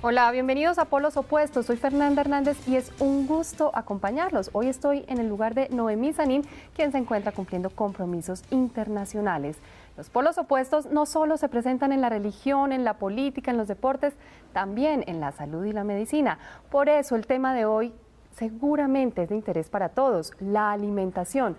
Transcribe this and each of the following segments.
Hola, bienvenidos a Polos Opuestos. Soy Fernanda Hernández y es un gusto acompañarlos. Hoy estoy en el lugar de Noemí Sanín, quien se encuentra cumpliendo compromisos internacionales. Los polos opuestos no solo se presentan en la religión, en la política, en los deportes, también en la salud y la medicina. Por eso el tema de hoy seguramente es de interés para todos, la alimentación.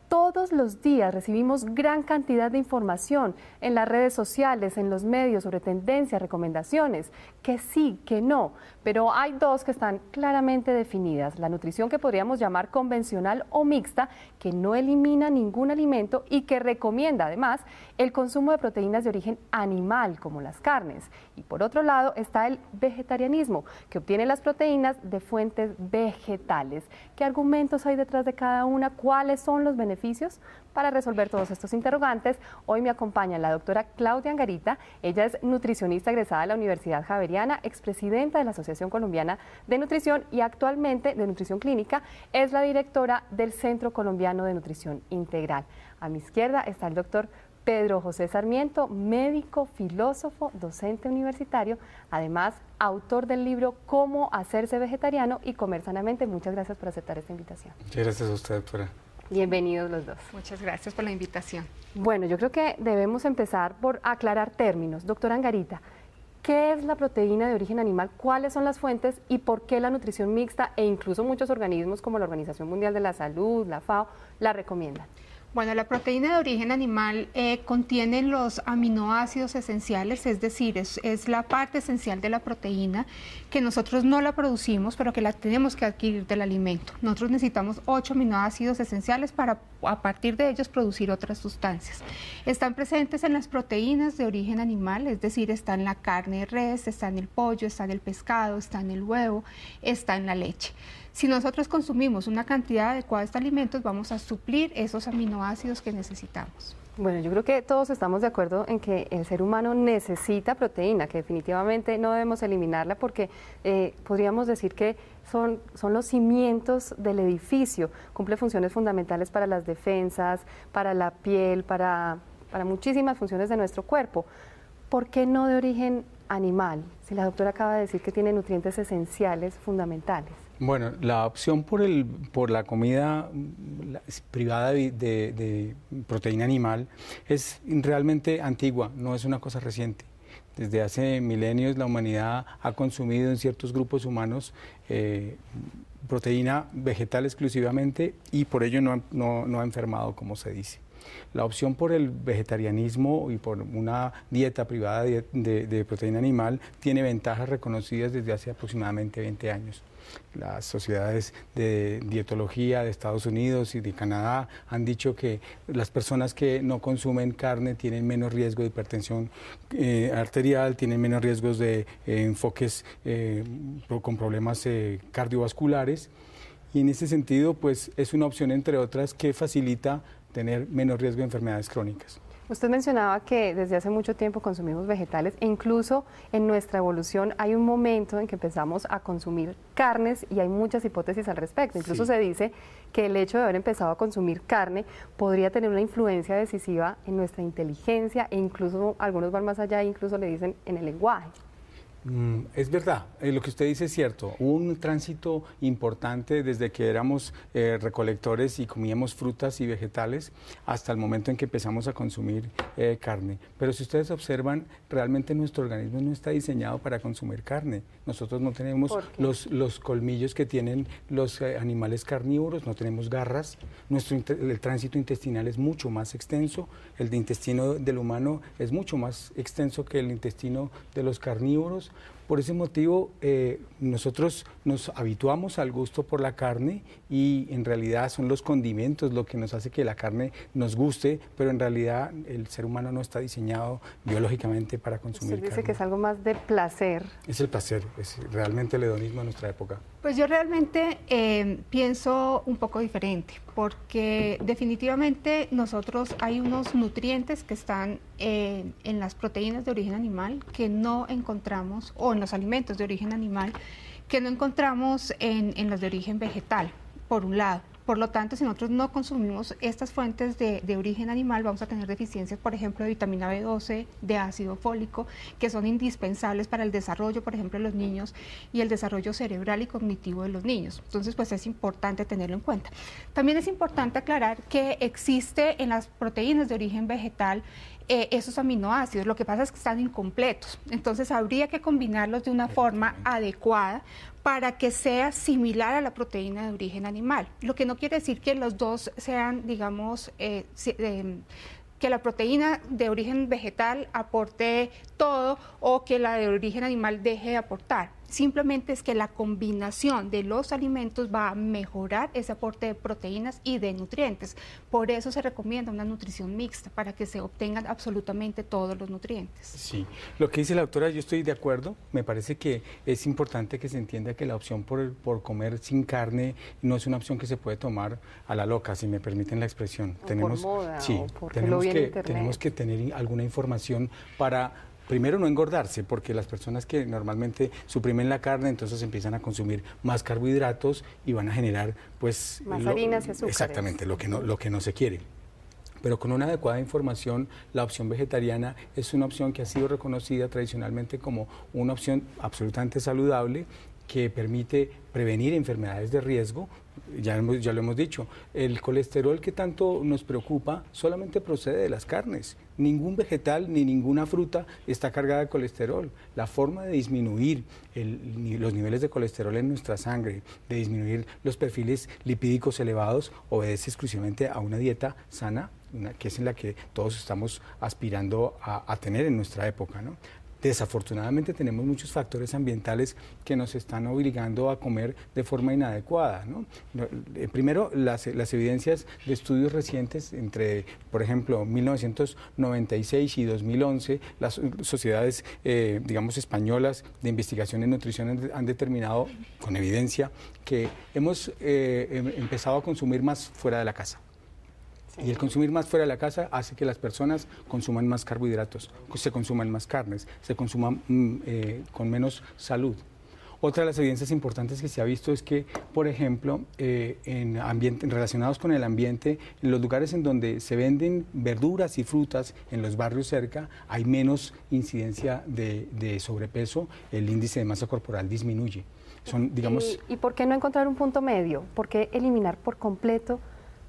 Todos los días recibimos gran cantidad de información en las redes sociales, en los medios sobre tendencias, recomendaciones, que sí, que no, pero hay dos que están claramente definidas. La nutrición que podríamos llamar convencional o mixta, que no elimina ningún alimento y que recomienda además el consumo de proteínas de origen animal, como las carnes. Y por otro lado está el vegetarianismo, que obtiene las proteínas de fuentes vegetales. ¿Qué argumentos hay detrás de cada una? ¿Cuáles son los beneficios? Para resolver todos estos interrogantes, hoy me acompaña la doctora Claudia Angarita. Ella es nutricionista egresada de la Universidad Javeriana, expresidenta de la Asociación Colombiana de Nutrición y actualmente de Nutrición Clínica es la directora del Centro Colombiano de Nutrición Integral. A mi izquierda está el doctor Pedro José Sarmiento, médico, filósofo, docente universitario, además autor del libro Cómo hacerse vegetariano y comer sanamente. Muchas gracias por aceptar esta invitación. Muchas gracias a usted, doctora. Bienvenidos los dos. Muchas gracias por la invitación. Bueno, yo creo que debemos empezar por aclarar términos. Doctora Angarita, ¿qué es la proteína de origen animal? ¿Cuáles son las fuentes? ¿Y por qué la nutrición mixta e incluso muchos organismos como la Organización Mundial de la Salud, la FAO, la recomiendan? Bueno, la proteína de origen animal contiene los aminoácidos esenciales, es decir, es la parte esencial de la proteína que nosotros no la producimos, pero que la tenemos que adquirir del alimento. Nosotros necesitamos 8 aminoácidos esenciales para a partir de ellos producir otras sustancias. Están presentes en las proteínas de origen animal, es decir, está en la carne de res, está en el pollo, está en el pescado, está en el huevo, está en la leche. Si nosotros consumimos una cantidad adecuada de estos alimentos, vamos a suplir esos aminoácidos que necesitamos. Bueno, yo creo que todos estamos de acuerdo en que el ser humano necesita proteína, que definitivamente no debemos eliminarla porque podríamos decir que son los cimientos del edificio, cumple funciones fundamentales para las defensas, para la piel, para muchísimas funciones de nuestro cuerpo. ¿Por qué no de origen animal? Si la doctora acaba de decir que tiene nutrientes esenciales fundamentales. Bueno, la opción por la comida privada de proteína animal es realmente antigua, no es una cosa reciente. Desde hace milenios la humanidad ha consumido en ciertos grupos humanos proteína vegetal exclusivamente y por ello no ha enfermado, como se dice. La opción por el vegetarianismo y por una dieta privada de proteína animal tiene ventajas reconocidas desde hace aproximadamente 20 años. Las sociedades de dietología de Estados Unidos y de Canadá han dicho que las personas que no consumen carne tienen menos riesgo de hipertensión arterial, tienen menos riesgos de enfoques con problemas cardiovasculares y en ese sentido pues es una opción entre otras que facilita tener menos riesgo de enfermedades crónicas. Usted mencionaba que desde hace mucho tiempo consumimos vegetales e incluso en nuestra evolución hay un momento en que empezamos a consumir carnes y hay muchas hipótesis al respecto. Incluso se dice que el hecho de haber empezado a consumir carne podría tener una influencia decisiva en nuestra inteligencia e incluso algunos van más allá e incluso le dicen en el lenguaje. Es verdad, lo que usted dice es cierto. Hubo un tránsito importante desde que éramos recolectores y comíamos frutas y vegetales hasta el momento en que empezamos a consumir carne. Pero si ustedes observan, realmente nuestro organismo no está diseñado para consumir carne. Nosotros no tenemos los colmillos que tienen los animales carnívoros, no tenemos garras. El tránsito intestinal es mucho más extenso. El intestino del humano es mucho más extenso que el intestino de los carnívoros. Por ese motivo, nosotros nos habituamos al gusto por la carne y en realidad son los condimentos lo que nos hace que la carne nos guste, pero en realidad el ser humano no está diseñado biológicamente para consumir carne. Usted dice que es algo más de placer. Es el placer, es realmente el hedonismo de nuestra época. Pues yo realmente pienso un poco diferente, porque definitivamente nosotros hay unos nutrientes que están en las proteínas de origen animal que no encontramos, o en los alimentos de origen animal, que no encontramos en los de origen vegetal, por un lado. Por lo tanto, si nosotros no consumimos estas fuentes de origen animal, vamos a tener deficiencias, por ejemplo, de vitamina B12, de ácido fólico, que son indispensables para el desarrollo, por ejemplo, de los niños y el desarrollo cerebral y cognitivo de los niños. Entonces, pues es importante tenerlo en cuenta. También es importante aclarar que existe en las proteínas de origen vegetal esos aminoácidos, lo que pasa es que están incompletos, entonces habría que combinarlos de una forma adecuada para que sea similar a la proteína de origen animal, lo que no quiere decir que los dos sean, digamos, que la proteína de origen vegetal aporte todo o que la de origen animal deje de aportar. Simplemente es que la combinación de los alimentos va a mejorar ese aporte de proteínas y de nutrientes. Por eso se recomienda una nutrición mixta, para que se obtengan absolutamente todos los nutrientes. Sí, lo que dice la doctora, yo estoy de acuerdo. Me parece que es importante que se entienda que la opción por comer sin carne no es una opción que se puede tomar a la loca, si me permiten la expresión. Por moda, sí, o porque lo vi en internet. tenemos que tener alguna información para... Primero, no engordarse, porque las personas que normalmente suprimen la carne, entonces empiezan a consumir más carbohidratos y van a generar, pues... más harinas y azúcares. Exactamente, lo que no se quiere. Pero con una adecuada información, la opción vegetariana es una opción que ha sido reconocida tradicionalmente como una opción absolutamente saludable, que permite prevenir enfermedades de riesgo. Ya lo hemos dicho, el colesterol que tanto nos preocupa solamente procede de las carnes. Ningún vegetal ni ninguna fruta está cargada de colesterol. La forma de disminuir los niveles de colesterol en nuestra sangre, de disminuir los perfiles lipídicos elevados, obedece exclusivamente a una dieta sana, que es en la que todos estamos aspirando a tener en nuestra época, ¿no? Desafortunadamente tenemos muchos factores ambientales que nos están obligando a comer de forma inadecuada, ¿no? Primero, las evidencias de estudios recientes entre, por ejemplo, 1996 y 2011, las sociedades, digamos, españolas de investigación en nutrición han determinado con evidencia que hemos empezado a consumir más fuera de la casa. Y el consumir más fuera de la casa hace que las personas consuman más carbohidratos, se consuman más carnes, se consuman con menos salud. Otra de las evidencias importantes que se ha visto es que, por ejemplo, relacionados con el ambiente, en los lugares en donde se venden verduras y frutas, en los barrios cerca, hay menos incidencia de sobrepeso, el índice de masa corporal disminuye. ¿Y por qué no encontrar un punto medio? ¿Por qué eliminar por completo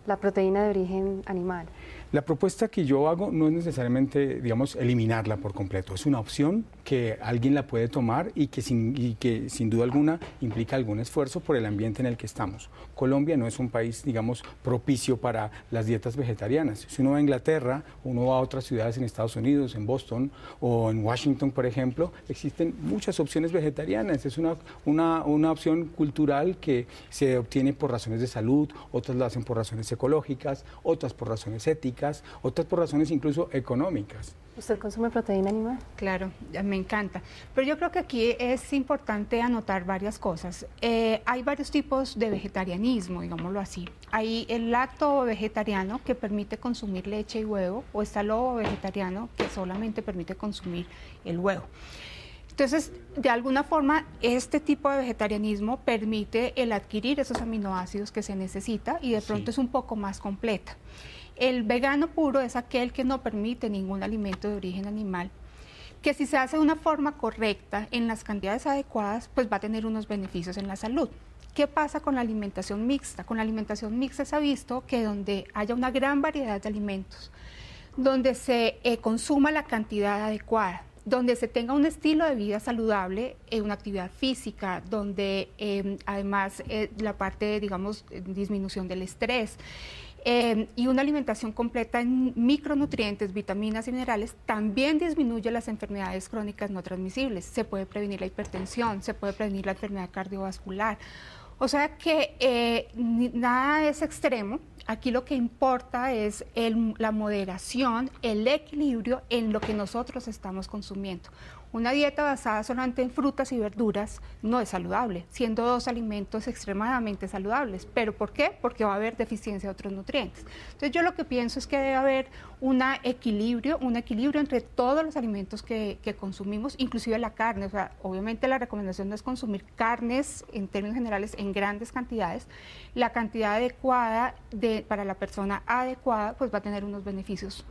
la proteína de origen animal? La propuesta que yo hago no es necesariamente, digamos, eliminarla por completo. Es una opción que alguien la puede tomar y que sin duda alguna implica algún esfuerzo por el ambiente en el que estamos. Colombia no es un país, digamos, propicio para las dietas vegetarianas. Si uno va a Inglaterra, uno va a otras ciudades en Estados Unidos, en Boston o en Washington, por ejemplo, existen muchas opciones vegetarianas. Es una opción cultural que se obtiene por razones de salud, otras lo hacen por razones ecológicas, otras por razones éticas, otras por razones incluso económicas. ¿Usted consume proteína animal? Claro, me encanta. Pero yo creo que aquí es importante anotar varias cosas. Hay varios tipos de vegetarianismo, digámoslo así. Hay el lacto vegetariano, que permite consumir leche y huevo, o está el ovo vegetariano, que solamente permite consumir el huevo. Entonces, de alguna forma, este tipo de vegetarianismo permite el adquirir esos aminoácidos que se necesita y de pronto es un poco más completa. El vegano puro es aquel que no permite ningún alimento de origen animal, que si se hace de una forma correcta, en las cantidades adecuadas, pues va a tener unos beneficios en la salud. ¿Qué pasa con la alimentación mixta? Con la alimentación mixta se ha visto que donde haya una gran variedad de alimentos, donde se consuma la cantidad adecuada, donde se tenga un estilo de vida saludable, una actividad física, donde además la parte, digamos, disminución del estrés, y una alimentación completa en micronutrientes, vitaminas y minerales, también disminuye las enfermedades crónicas no transmisibles. Se puede prevenir la hipertensión, se puede prevenir la enfermedad cardiovascular. O sea que nada es extremo. Aquí lo que importa es la moderación, el equilibrio en lo que nosotros estamos consumiendo. Una dieta basada solamente en frutas y verduras no es saludable, siendo 2 alimentos extremadamente saludables. ¿Pero por qué? Porque va a haber deficiencia de otros nutrientes. Entonces yo lo que pienso es que debe haber un equilibrio entre todos los alimentos que consumimos, inclusive la carne. O sea, obviamente la recomendación no es consumir carnes en términos generales en grandes cantidades. La cantidad adecuada para la persona adecuada pues va a tener unos beneficios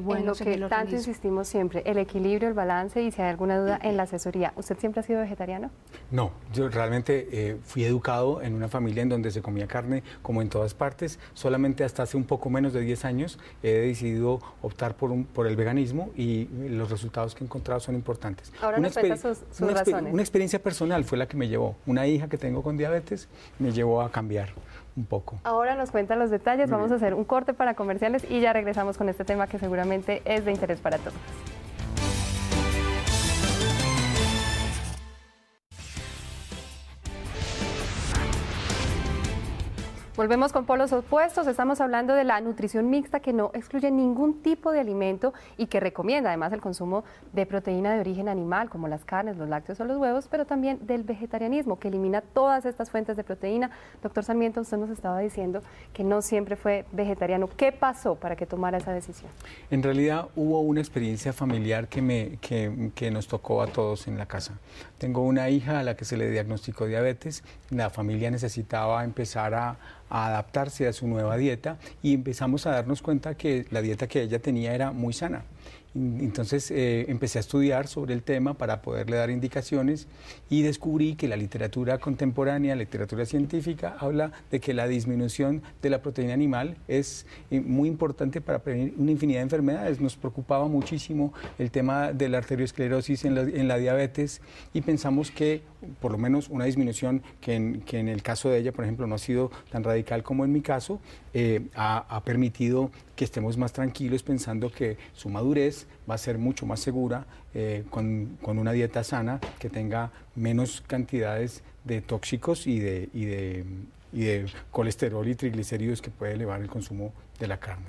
buenos en lo que tanto insistimos siempre, el equilibrio, el balance, y si hay alguna duda en la asesoría. ¿Usted siempre ha sido vegetariano? No, yo realmente fui educado en una familia en donde se comía carne como en todas partes. Solamente hasta hace un poco menos de 10 años he decidido optar por el veganismo, y los resultados que he encontrado son importantes. Ahora nos cuenta sus razones. Una experiencia personal fue la que me llevó. Una hija que tengo con diabetes me llevó a cambiar un poco. Ahora nos cuentan los detalles. Vamos a hacer un corte para comerciales y ya regresamos con este tema que seguramente es de interés para todos. Volvemos con polos opuestos. Estamos hablando de la nutrición mixta, que no excluye ningún tipo de alimento y que recomienda además el consumo de proteína de origen animal, como las carnes, los lácteos o los huevos, pero también del vegetarianismo, que elimina todas estas fuentes de proteína. Doctor Sarmiento, usted nos estaba diciendo que no siempre fue vegetariano. ¿Qué pasó para que tomara esa decisión? En realidad hubo una experiencia familiar que nos tocó a todos en la casa. Tengo una hija a la que se le diagnosticó diabetes. La familia necesitaba empezar a adaptarse a su nueva dieta, y empezamos a darnos cuenta que la dieta que ella tenía era muy sana. Entonces empecé a estudiar sobre el tema para poderle dar indicaciones, y descubrí que la literatura contemporánea, la literatura científica, habla de que la disminución de la proteína animal es muy importante para prevenir una infinidad de enfermedades. Nos preocupaba muchísimo el tema de la arteriosclerosis en la diabetes, y pensamos que por lo menos una disminución que en el caso de ella, por ejemplo, no ha sido tan radical como en mi caso, ha permitido que estemos más tranquilos pensando que su madurez va a ser mucho más segura con una dieta sana que tenga menos cantidades de tóxicos y de colesterol y triglicéridos que puede elevar el consumo de la carne.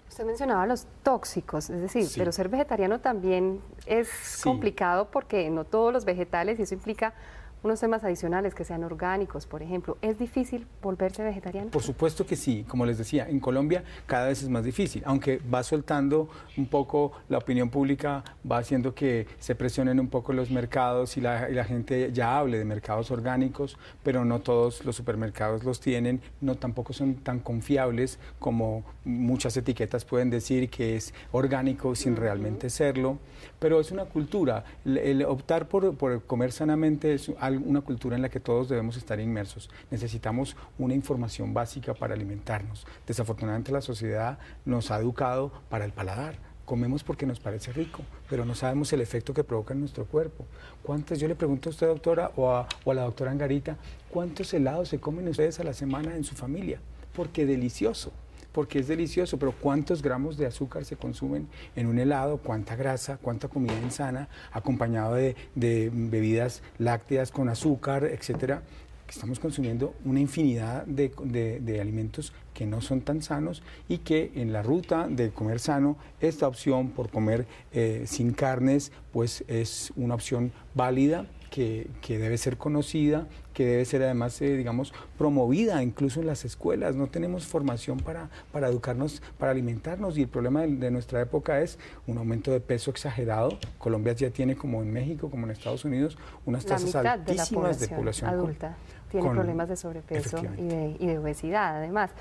Usted mencionaba los tóxicos, es decir, Sí. pero ser vegetariano también es complicado, porque no todos los vegetales, y eso implica unos temas adicionales, que sean orgánicos, por ejemplo. ¿Es difícil volverse vegetariano? Por supuesto que sí. Como les decía, en Colombia cada vez es más difícil, aunque va soltando un poco la opinión pública, va haciendo que se presionen un poco los mercados y la gente ya hable de mercados orgánicos, pero no todos los supermercados los tienen, no tampoco son tan confiables como muchas etiquetas pueden decir que es orgánico sin realmente serlo, pero es una cultura. El optar por comer sanamente es una cultura en la que todos debemos estar inmersos. Necesitamos una información básica para alimentarnos. Desafortunadamente la sociedad nos ha educado para el paladar. Comemos porque nos parece rico, pero no sabemos el efecto que provoca en nuestro cuerpo. Yo le pregunto a usted, doctora, o a la doctora Angarita, ¿cuántos helados se comen ustedes a la semana en su familia? Porque es delicioso, pero ¿cuántos gramos de azúcar se consumen en un helado? ¿Cuánta grasa? ¿Cuánta comida insana? Acompañado de bebidas lácteas con azúcar, etcétera. Estamos consumiendo una infinidad de alimentos que no son tan sanos, y que en la ruta de comer sano, esta opción por comer sin carnes, pues es una opción válida, que debe ser conocida, que debe ser además, digamos, promovida incluso en las escuelas. No tenemos formación para educarnos, para alimentarnos, y el problema de nuestra época es un aumento de peso exagerado. Colombia ya tiene, como en México, como en Estados Unidos, unas tasas altísimas de población adulta tiene problemas de sobrepeso y de obesidad, además.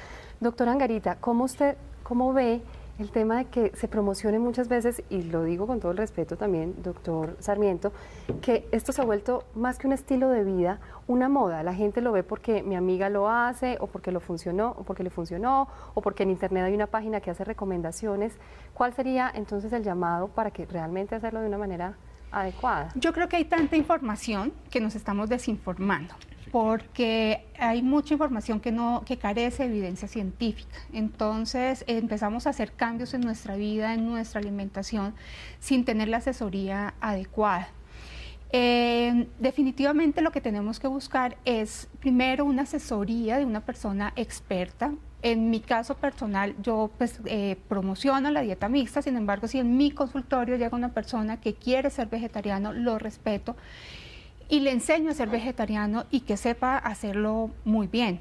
Doctora Angarita, ¿cómo ve el tema de que se promocione muchas veces, y lo digo con todo el respeto también, doctor Sarmiento, que esto se ha vuelto más que un estilo de vida, una moda? La gente lo ve porque mi amiga lo hace, o porque le funcionó, o porque en internet hay una página que hace recomendaciones. ¿Cuál sería entonces el llamado para que realmente hacerlo de una manera adecuada? Yo creo que hay tanta información que nos estamos desinformando, porque hay mucha información que carece de evidencia científica. Entonces empezamos a hacer cambios en nuestra vida, en nuestra alimentación, sin tener la asesoría adecuada. Definitivamente lo que tenemos que buscar es primero una asesoría de una persona experta, En mi caso personal, yo pues promociono la dieta mixta, sin embargo, si en mi consultorio llega una persona que quiere ser vegetariano, lo respeto y le enseño a ser vegetariano y que sepa hacerlo muy bien.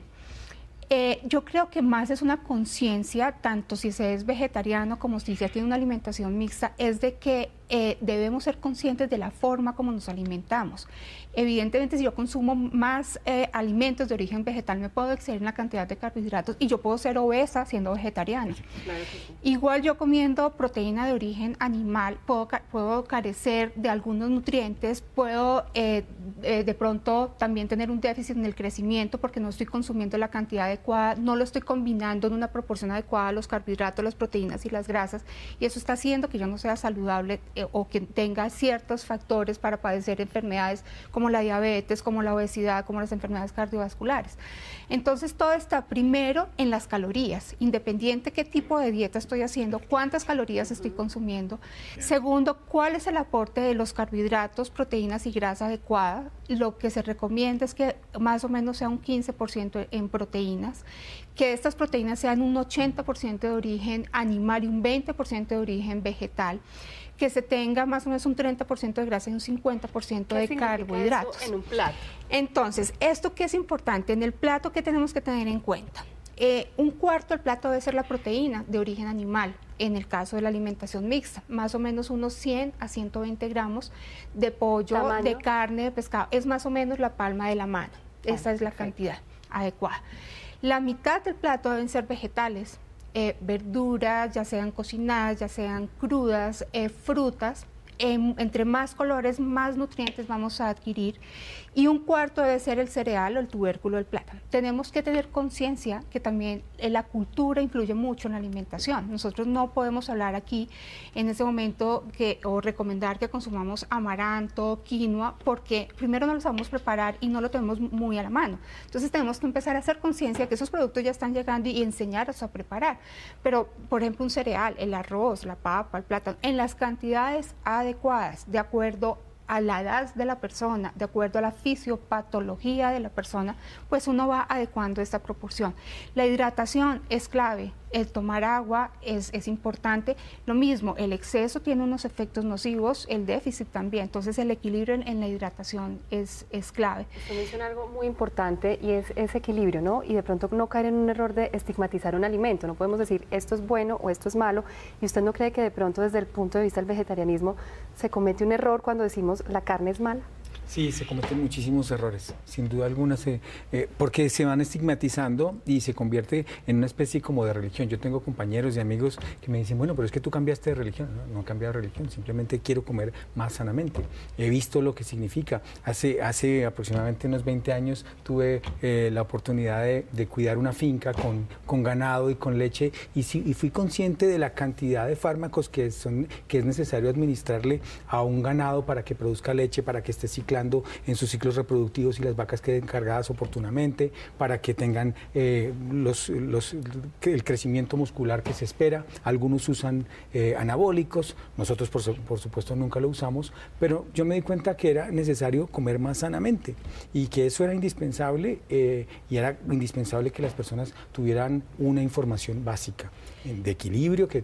Yo creo que más es una conciencia, tanto si se es vegetariano como si se tiene una alimentación mixta, es de que debemos ser conscientes de la forma como nos alimentamos. Evidentemente, si yo consumo más alimentos de origen vegetal, me puedo exceder en la cantidad de carbohidratos y yo puedo ser obesa siendo vegetariana. Claro que sí. Igual yo comiendo proteína de origen animal, puedo carecer de algunos nutrientes, puedo de pronto también tener un déficit en el crecimiento porque no estoy consumiendo la cantidad adecuada, no lo estoy combinando en una proporción adecuada los carbohidratos, las proteínas y las grasas, y eso está haciendo que yo no sea saludable o que tenga ciertos factores para padecer enfermedades como la diabetes, como la obesidad, como las enfermedades cardiovasculares. Entonces todo está primero en las calorías, independiente qué tipo de dieta estoy haciendo, cuántas calorías estoy consumiendo. Segundo, cuál es el aporte de los carbohidratos, proteínas y grasa adecuada. Lo que se recomienda es que más o menos sea un 15% en proteínas, que estas proteínas sean un 80% de origen animal y un 20% de origen vegetal, que se tenga más o menos un 30% de grasa y un 50% de carbohidratos. Eso en un plato? Entonces, ¿esto qué es importante? En el plato, ¿qué tenemos que tener en cuenta? Un cuarto del plato debe ser la proteína de origen animal, en el caso de la alimentación mixta, más o menos unos 100 a 120 gramos de pollo, ¿tamaño? De carne, de pescado, es más o menos la palma de la mano, esa es la cantidad adecuada. La mitad del plato deben ser vegetales, verduras, ya sean cocinadas, ya sean crudas, frutas. Entre más colores, más nutrientes vamos a adquirir, y un cuarto debe ser el cereal o el tubérculo del plátano. Tenemos que tener conciencia que también la cultura influye mucho en la alimentación. Nosotros no podemos hablar aquí en ese momento o recomendar que consumamos amaranto, quinoa, porque primero no lo sabemos preparar y no lo tenemos muy a la mano. Entonces tenemos que empezar a hacer conciencia que esos productos ya están llegando y enseñarlos a preparar. Pero, por ejemplo, un cereal, el arroz, la papa, el plátano, en las cantidades adecuadas, de acuerdo a la edad de la persona, de acuerdo a la fisiopatología de la persona, pues uno va adecuando esta proporción. La hidratación es clave, el tomar agua es importante. Lo mismo, el exceso tiene unos efectos nocivos, el déficit también, entonces el equilibrio en la hidratación es clave. Usted menciona algo muy importante y es ese equilibrio, ¿no? Y de pronto no caer en un error de estigmatizar un alimento, no podemos decir esto es bueno o esto es malo, y usted no cree que de pronto desde el punto de vista del vegetarianismo se comete un error cuando decimos la carne es mala. Sí, se cometen muchísimos errores, sin duda alguna, porque se van estigmatizando y se convierte en una especie como de religión. Yo tengo compañeros y amigos que me dicen, bueno, pero es que tú cambiaste de religión. No he cambiado de religión, simplemente quiero comer más sanamente. He visto lo que significa. Hace aproximadamente unos 20 años tuve la oportunidad de cuidar una finca con ganado y con leche, y fui consciente de la cantidad de fármacos que es necesario administrarle a un ganado para que produzca leche, para que esté ciclando en sus ciclos reproductivos y las vacas queden cargadas oportunamente, para que tengan el crecimiento muscular que se espera. Algunos usan anabólicos, nosotros por supuesto nunca lo usamos, pero yo me di cuenta que era necesario comer más sanamente y que eso era indispensable, y era indispensable que las personas tuvieran una información básica de equilibrio, que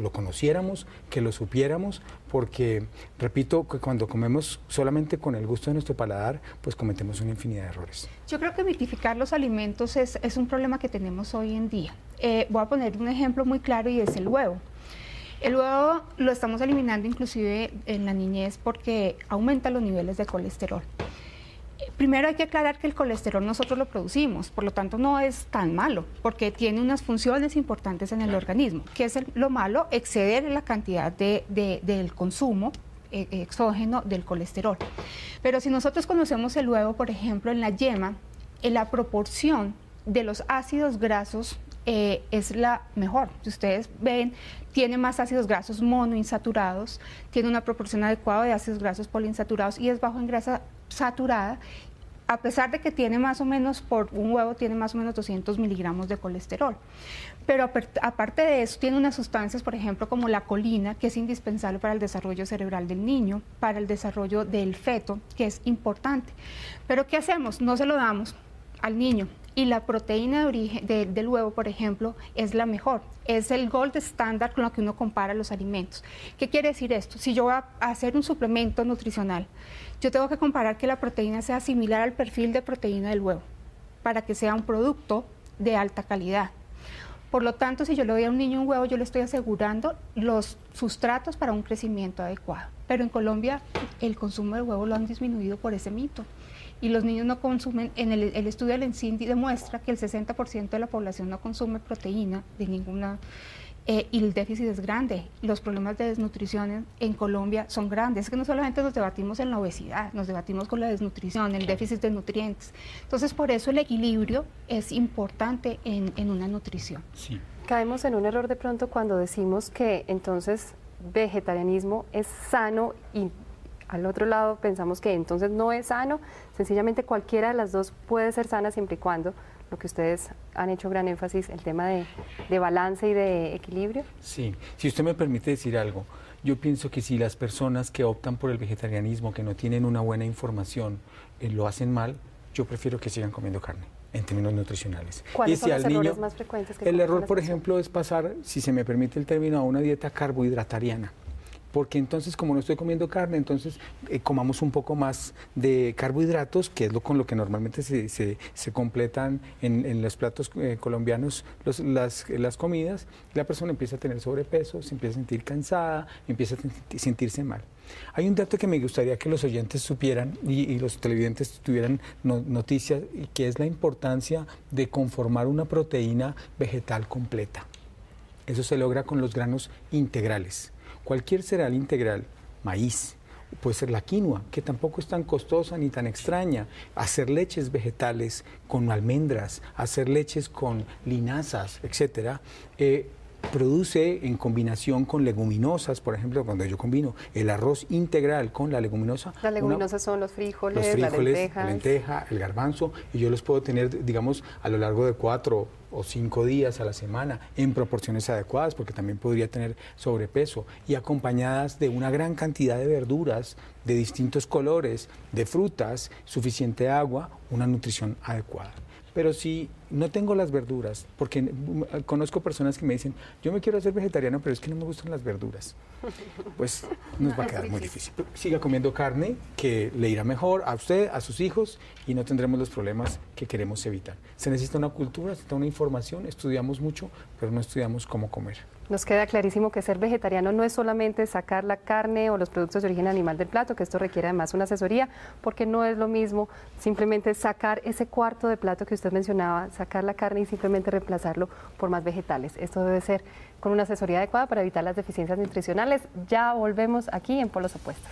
lo conociéramos, que lo supiéramos, porque, repito, que cuando comemos solamente con el gusto de nuestro paladar, pues cometemos una infinidad de errores. Yo creo que mitificar los alimentos es un problema que tenemos hoy en día. Voy a poner un ejemplo muy claro y es el huevo. El huevo lo estamos eliminando inclusive en la niñez porque aumenta los niveles de colesterol. Primero hay que aclarar que el colesterol nosotros lo producimos, por lo tanto no es tan malo, porque tiene unas funciones importantes en el organismo. ¿Qué es lo malo? Exceder la cantidad del consumo exógeno del colesterol. Pero si nosotros conocemos el huevo, por ejemplo, en la yema, en la proporción de los ácidos grasos es la mejor. Si ustedes ven, tiene más ácidos grasos monoinsaturados, tiene una proporción adecuada de ácidos grasos poliinsaturados y es bajo en grasa saturada, a pesar de que tiene más o menos, por un huevo tiene más o menos 200 miligramos de colesterol. Pero aparte de eso, tiene unas sustancias, por ejemplo, como la colina, que es indispensable para el desarrollo cerebral del niño, para el desarrollo del feto, que es importante. Pero ¿qué hacemos? No se lo damos al niño. y la proteína de origen del huevo, por ejemplo, es la mejor. Es el gold standard con lo que uno compara los alimentos. ¿Qué quiere decir esto? Si yo voy a hacer un suplemento nutricional, yo tengo que comparar que la proteína sea similar al perfil de proteína del huevo para que sea un producto de alta calidad. Por lo tanto, si yo le doy a un niño un huevo, yo le estoy asegurando los sustratos para un crecimiento adecuado. Pero en Colombia el consumo de huevo lo han disminuido por ese mito. Y los niños no consumen, en el estudio del ENCINDI demuestra que el 60% de la población no consume proteína de ninguna, y el déficit es grande. Los problemas de desnutrición en Colombia son grandes. Es que no solamente nos debatimos en la obesidad, nos debatimos con la desnutrición, el déficit de nutrientes. Entonces, por eso el equilibrio es importante en una nutrición. Sí. Caemos en un error de pronto cuando decimos que entonces vegetarianismo es sano y al otro lado pensamos que entonces no es sano. Sencillamente cualquiera de las dos puede ser sana siempre y cuando, lo que ustedes han hecho gran énfasis, el tema de balance y de equilibrio. Sí, si usted me permite decir algo, yo pienso que si las personas que optan por el vegetarianismo, que no tienen una buena información, lo hacen mal, yo prefiero que sigan comiendo carne en términos nutricionales. ¿Cuáles y son si los al errores niño, más frecuentes que el error, las por personas? ejemplo, es pasar, si se me permite el término, a una dieta carbohidratariana. Porque entonces, como no estoy comiendo carne, entonces comamos un poco más de carbohidratos, que es con lo que normalmente se completan en los platos colombianos las comidas. La persona empieza a tener sobrepeso, se empieza a sentir cansada, empieza a sentirse mal. Hay un dato que me gustaría que los oyentes supieran y los televidentes tuvieran noticias, que es la importancia de conformar una proteína vegetal completa. Eso se logra con los granos integrales. Cualquier cereal integral, maíz, puede ser la quinoa, que tampoco es tan costosa ni tan extraña, hacer leches vegetales con almendras, hacer leches con linazas, etcétera, produce en combinación con leguminosas, por ejemplo, cuando yo combino el arroz integral con la leguminosa. Las leguminosas son los frijoles, la lenteja, el garbanzo, y yo los puedo tener, digamos, a lo largo de 4 o 5 días a la semana, en proporciones adecuadas, porque también podría tener sobrepeso, y acompañadas de una gran cantidad de verduras, de distintos colores, de frutas, suficiente agua, una nutrición adecuada. Pero si no tengo las verduras, porque conozco personas que me dicen, yo me quiero hacer vegetariano, pero es que no me gustan las verduras, pues nos va a quedar muy difícil. Siga comiendo carne, que le irá mejor a usted, a sus hijos, y no tendremos los problemas que queremos evitar. Se necesita una cultura, se necesita una información, estudiamos mucho, pero no estudiamos cómo comer. Nos queda clarísimo que ser vegetariano no es solamente sacar la carne o los productos de origen animal del plato, que esto requiere además una asesoría, porque no es lo mismo simplemente sacar ese cuarto de plato que usted mencionaba, sacar la carne y simplemente reemplazarlo por más vegetales. Esto debe ser con una asesoría adecuada para evitar las deficiencias nutricionales. Ya volvemos aquí en Polos Opuestos.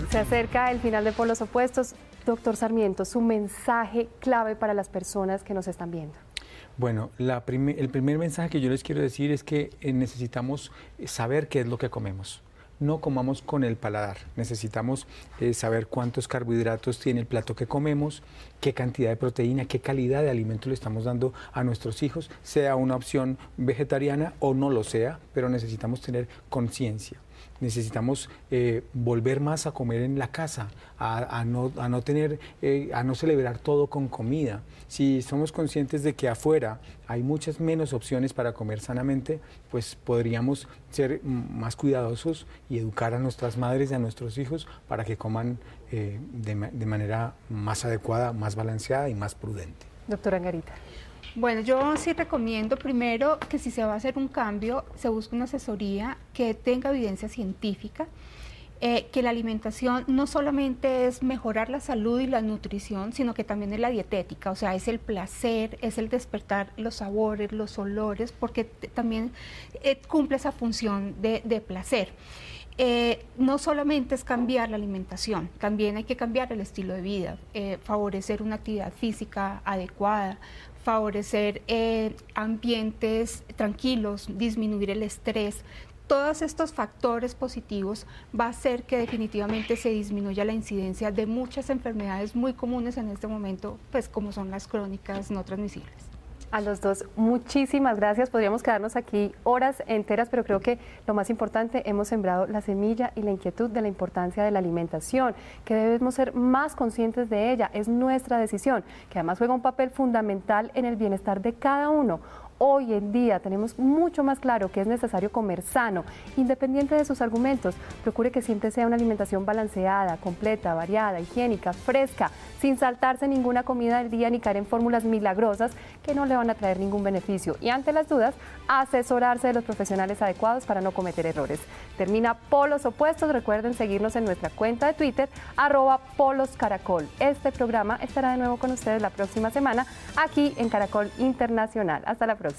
Se acerca el final de Polos Opuestos. Doctor Sarmiento, su mensaje clave para las personas que nos están viendo. Bueno, el primer mensaje que yo les quiero decir es que necesitamos saber qué es lo que comemos. No comamos con el paladar, necesitamos saber cuántos carbohidratos tiene el plato que comemos, qué cantidad de proteína, qué calidad de alimento le estamos dando a nuestros hijos, sea una opción vegetariana o no lo sea, pero necesitamos tener conciencia. Necesitamos volver más a comer en la casa, a no celebrar todo con comida. Si somos conscientes de que afuera hay muchas menos opciones para comer sanamente, pues podríamos ser más cuidadosos y educar a nuestras madres y a nuestros hijos para que coman de manera más adecuada, más balanceada y más prudente. Doctora Angarita. Bueno, yo sí recomiendo primero que si se va a hacer un cambio, se busque una asesoría que tenga evidencia científica, que la alimentación no solamente es mejorar la salud y la nutrición, sino que también es la dietética, o sea, es el placer, es el despertar los sabores, los olores, porque también cumple esa función de placer. No solamente es cambiar la alimentación, también hay que cambiar el estilo de vida, favorecer una actividad física adecuada, favorecer ambientes tranquilos, disminuir el estrés. Todos estos factores positivos va a hacer que definitivamente se disminuya la incidencia de muchas enfermedades muy comunes en este momento, pues como son las crónicas no transmisibles. A los dos, muchísimas gracias. Podríamos quedarnos aquí horas enteras, pero creo que lo más importante, hemos sembrado la semilla y la inquietud de la importancia de la alimentación, que debemos ser más conscientes de ella. Es nuestra decisión, que además juega un papel fundamental en el bienestar de cada uno. Hoy en día tenemos mucho más claro que es necesario comer sano, independiente de sus argumentos. Procure que siempre sea una alimentación balanceada, completa, variada, higiénica, fresca, sin saltarse ninguna comida del día ni caer en fórmulas milagrosas que no le van a traer ningún beneficio. Y ante las dudas, asesorarse de los profesionales adecuados para no cometer errores. Termina Polos Opuestos. Recuerden seguirnos en nuestra cuenta de Twitter, @poloscaracol. Este programa estará de nuevo con ustedes la próxima semana aquí en Caracol Internacional. Hasta la próxima.